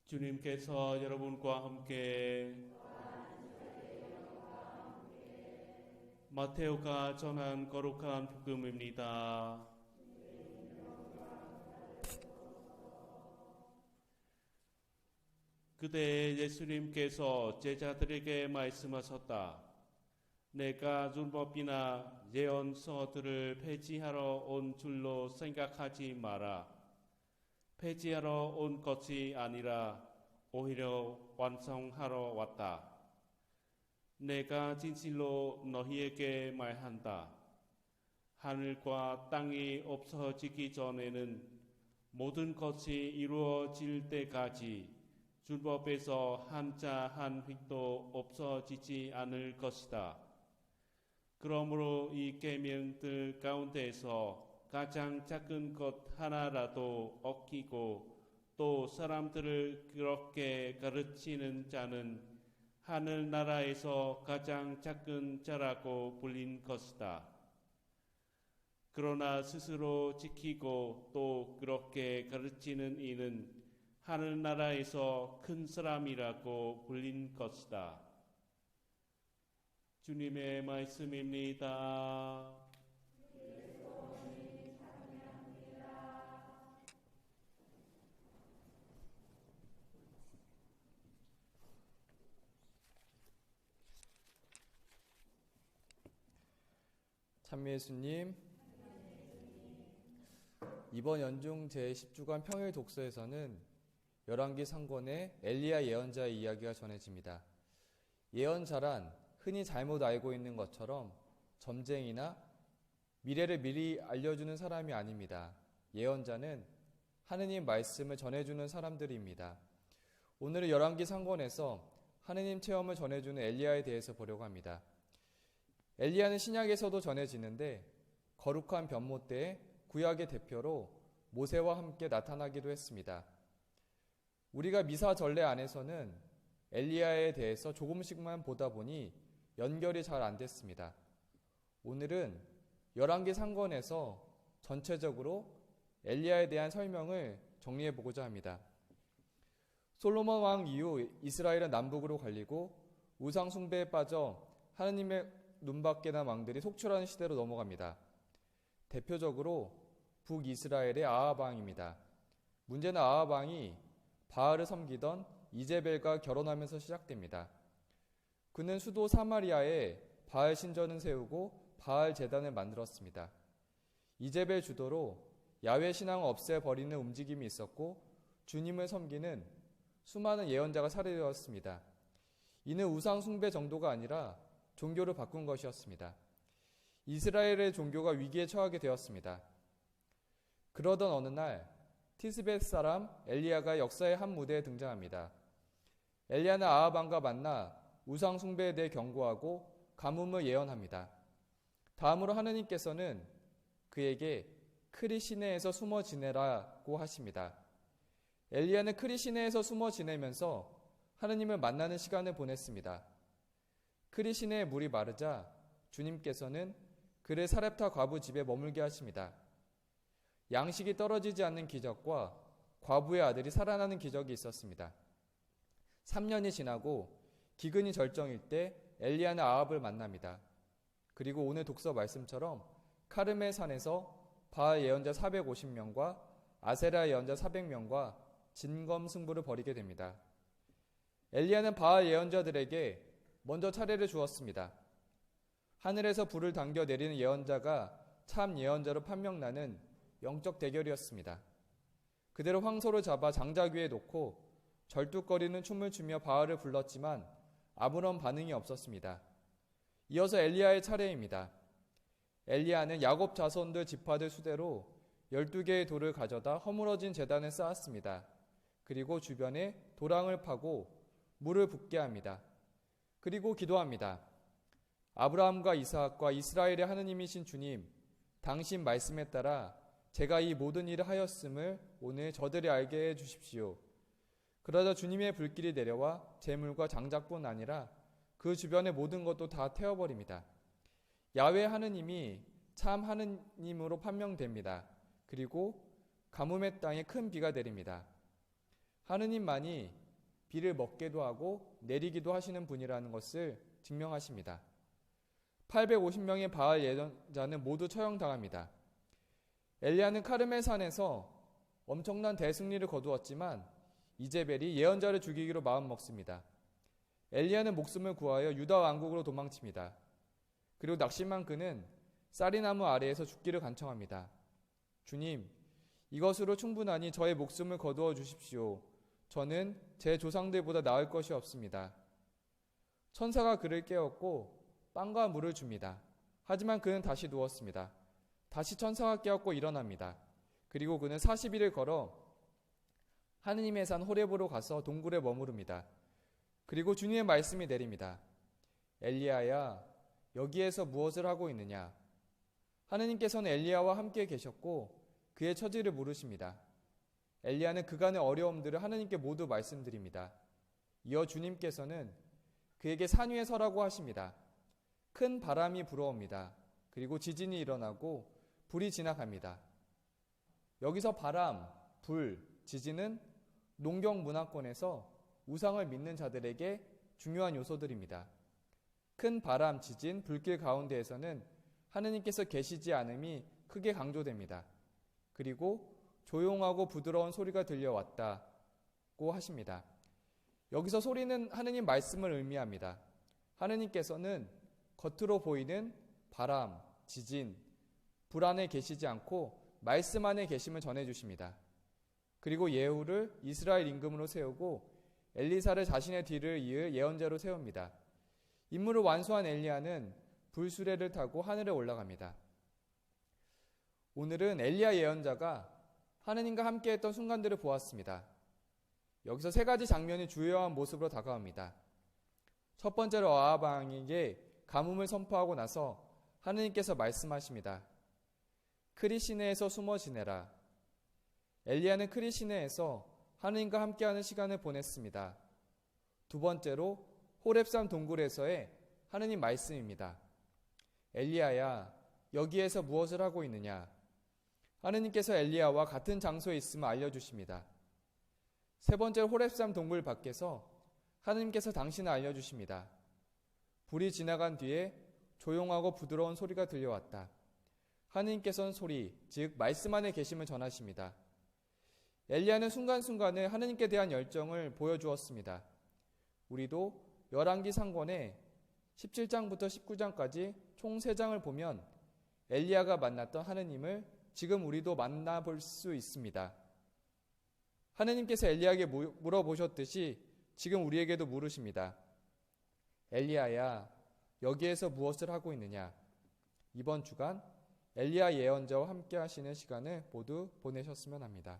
주님께서 여러분과 함께 마테오가 전한 거룩한 복음입니다. 그때 예수님께서 제자들에게 말씀하셨다. 내가 율법이나 예언서들을 폐지하러 온 줄로 생각하지 마라. 폐지하러 온 것이 아니라 오히려 완성하러 왔다. 내가 진실로 너희에게 말한다. 하늘과 땅이 없어지기 전에는 모든 것이 이루어질 때까지 율법에서 한자 한 획도 없어지지 않을 것이다. 그러므로 이 계명들 가운데에서 가장 작은 것 하나라도 어기고 또 사람들을 그렇게 가르치는 자는 하늘나라에서 가장 작은 자라고 불린 것이다. 그러나 스스로 지키고 또 그렇게 가르치는 이는 하늘나라에서 큰 사람이라고 불린 것이다. 주님의 말씀입니다. 참미 예수님, 이번 연중 제10주간 평일 독서에서는 열왕기 상권의 엘리야 예언자의 이야기가 전해집니다. 예언자란 흔히 잘못 알고 있는 것처럼 점쟁이나 미래를 미리 알려주는 사람이 아닙니다. 예언자는 하느님 말씀을 전해주는 사람들입니다. 오늘은 열왕기 상권에서 하느님 체험을 전해주는 엘리야에 대해서 보려고 합니다. 엘리야는 신약에서도 전해지는데 거룩한 변모 때의 구약의 대표로 모세와 함께 나타나기도 했습니다. 우리가 미사 전례 안에서는 엘리야에 대해서 조금씩만 보다 보니 연결이 잘 안 됐습니다. 오늘은 열왕기 상권에서 전체적으로 엘리야에 대한 설명을 정리해 보고자 합니다. 솔로몬 왕 이후 이스라엘은 남북으로 갈리고 우상 숭배에 빠져 하느님의 눈밖에 난 왕들이 속출하는 시대로 넘어갑니다. 대표적으로 북이스라엘의 아합 왕입니다. 문제는 아합 왕이 바알을 섬기던 이제벨과 결혼하면서 시작됩니다. 그는 수도 사마리아에 바알 신전을 세우고 바알 제단을 만들었습니다. 이제벨 주도로 야훼 신앙을 없애버리는 움직임이 있었고 주님을 섬기는 수많은 예언자가 살해되었습니다. 이는 우상 숭배 정도가 아니라 종교를 바꾼 것이었습니다. 이스라엘의 종교가 위기에 처하게 되었습니다. 그러던 어느 날 티스벳 사람 엘리야가 역사의 한 무대에 등장합니다. 엘리야는 아합 왕과 만나 우상 숭배에 대해 경고하고 가뭄을 예언합니다. 다음으로 하느님께서는 그에게 크리 시내에서 숨어 지내라고 하십니다. 엘리야는 크리 시내에서 숨어 지내면서 하느님을 만나는 시간을 보냈습니다. 크리 시내의 물이 마르자 주님께서는 그를 사렙타 과부 집에 머물게 하십니다. 양식이 떨어지지 않는 기적과 과부의 아들이 살아나는 기적이 있었습니다. 3년이 지나고 기근이 절정일 때 엘리야는 아합을 만납니다. 그리고 오늘 독서 말씀처럼 카르멜 산에서 바알 예언자 450명과 아세라 예언자 400명과 진검승부를 벌이게 됩니다. 엘리야는 바알 예언자들에게 먼저 차례를 주었습니다. 하늘에서 불을 당겨 내리는 예언자가 참 예언자로 판명나는 영적 대결이었습니다. 그대로 황소를 잡아 장작 위에 놓고 절뚝거리는 춤을 추며 바알을 불렀지만 아무런 반응이 없었습니다. 이어서 엘리야의 차례입니다. 엘리야는 야곱 자손들 지파들 수대로 12개의 돌을 가져다 허물어진 제단에 쌓았습니다. 그리고 주변에 도랑을 파고 물을 붓게 합니다. 그리고 기도합니다. 아브라함과 이삭과 이스라엘의 하느님이신 주님, 당신 말씀에 따라 제가 이 모든 일을 하였음을 오늘 저들이 알게 해 주십시오. 그러자 주님의 불길이 내려와 재물과 장작뿐 아니라 그 주변의 모든 것도 다 태워버립니다. 야훼 하느님이 참 하느님으로 판명됩니다. 그리고 가뭄의 땅에 큰 비가 내립니다. 하느님만이 비를 먹게도 하고 내리기도 하시는 분이라는 것을 증명하십니다. 850명의 바알 예언자는 모두 처형당합니다. 엘리야는 카르멜 산에서 엄청난 대승리를 거두었지만 이제벨이 예언자를 죽이기로 마음먹습니다. 엘리야는 목숨을 구하여 유다 왕국으로 도망칩니다. 그리고 낙심한 그는 쌀이나무 아래에서 죽기를 간청합니다. 주님, 이것으로 충분하니 저의 목숨을 거두어 주십시오. 저는 제 조상들보다 나을 것이 없습니다. 천사가 그를 깨웠고 빵과 물을 줍니다. 하지만 그는 다시 누웠습니다. 다시 천사가 깨웠고 일어납니다. 그리고 그는 40일을 걸어 하느님의 산 호렙으로 가서 동굴에 머무릅니다. 그리고 주님의 말씀이 내립니다. 엘리야야, 여기에서 무엇을 하고 있느냐? 하느님께서는 엘리야와 함께 계셨고 그의 처지를 물으십니다. 엘리야는 그간의 어려움들을 하느님께 모두 말씀드립니다. 이어 주님께서는 그에게 산 위에 서라고 하십니다. 큰 바람이 불어옵니다. 그리고 지진이 일어나고 불이 지나갑니다. 여기서 바람, 불, 지진은 농경 문화권에서 우상을 믿는 자들에게 중요한 요소들입니다. 큰 바람, 지진, 불길 가운데에서는 하느님께서 계시지 않음이 크게 강조됩니다. 그리고 조용하고 부드러운 소리가 들려왔다고 하십니다. 여기서 소리는 하느님 말씀을 의미합니다. 하느님께서는 겉으로 보이는 바람, 지진, 불 안에 계시지 않고 말씀 안에 계심을 전해주십니다. 그리고 예후를 이스라엘 임금으로 세우고 엘리사를 자신의 뒤를 이을 예언자로 세웁니다. 임무를 완수한 엘리야는 불수레를 타고 하늘에 올라갑니다. 오늘은 엘리야 예언자가 하느님과 함께했던 순간들을 보았습니다. 여기서 세 가지 장면이 주요한 모습으로 다가옵니다. 첫 번째로 아합 왕에게 가뭄을 선포하고 나서 하느님께서 말씀하십니다. 크리 시내에서 숨어 지내라. 엘리야는 크리 시내에서 하느님과 함께하는 시간을 보냈습니다. 두 번째로 호렙산 동굴에서의 하느님 말씀입니다. 엘리야야, 여기에서 무엇을 하고 있느냐? 하느님께서 엘리야와 같은 장소에 있음을 알려주십니다. 세 번째로 호렙산 동굴 밖에서 하느님께서 당신을 알려주십니다. 불이 지나간 뒤에 조용하고 부드러운 소리가 들려왔다. 하느님께서는 소리, 즉 말씀 안에 계심을 전하십니다. 엘리야는 순간순간에 하느님께 대한 열정을 보여주었습니다. 우리도 열왕기 상권의 17장부터 19장까지 총 3장을 보면 엘리야가 만났던 하느님을 지금 우리도 만나볼 수 있습니다. 하느님께서 엘리야에게 물어보셨듯이 지금 우리에게도 물으십니다. 엘리야야, 여기에서 무엇을 하고 있느냐? 이번 주간 엘리야 예언자와 함께 하시는 시간을 모두 보내셨으면 합니다.